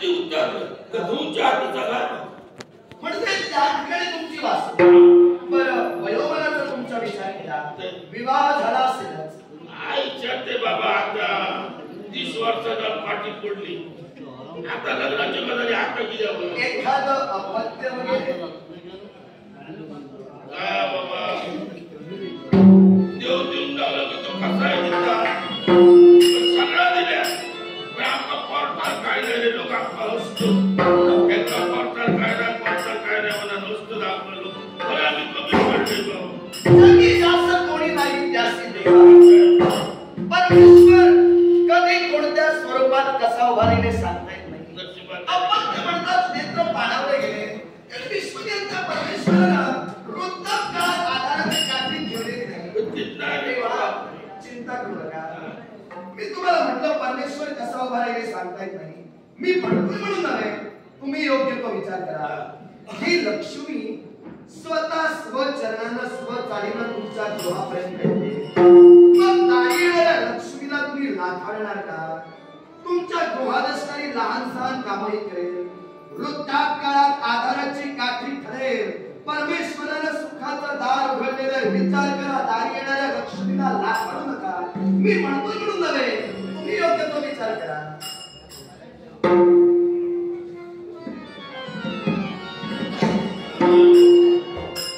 ती उतरलं तर तुमच्या हाताचा काय म्हणजे त्या ठिकाणी तुमची वास बरं वयोमानाचा तुमचा विचार केला विवाह झाला असेलच आईच्या ते बाबा आता 30 वर्षाचा पाठी पडली आता लग्नाची गजाली आता किती एखादं अपत्य वगैरे काय बाबा देव देऊन लागला की तो कसा आहे तिथला सगळं दिल्या पण आमचा पोर्टाल काय नाही लोक असतो एका पोर्टाल काय नाही म्हणा नसतो दाखवलो पण आम्ही कमी पडले जास्त कोणी नाही जास्ती देवा परमेश्वर कधी कोणत्या स्वरूपात कसा उभारीने सांगता येत नाही अपत्य म्हणतात नेत्र पाणावले गेले विश्वनियंता परमेश्वरानं वृद्धापकाळात आधाराने काठी ठेवले नाही चिंता करू नका मी तुम्हाला म्हटलं परमेश्वर कसा उभारायला सांगता येत नाही मी म्हणतोय म्हणून नव्हे तुम्ही योग्य तो विचार करा ही लक्ष्मी स्वतः स्वचरणानं स्वचालीनं तुमच्या गृहापर्यंत येते मग दारी येणाऱ्या लक्ष्मीला तुम्ही लाथाळणार का तुमच्या गृहात असणारी लहान सहान कामही करेल वृद्धापकाळात आधाराची काठी ठरेल परमेश्वरानं सुखाचं दार उघडलेलं विचार करा दारी येणाऱ्या लक्ष्मीला लाथाळू नका मी म्हणतोय म्हणून नव्हे तुम्ही योग्य तो विचार करा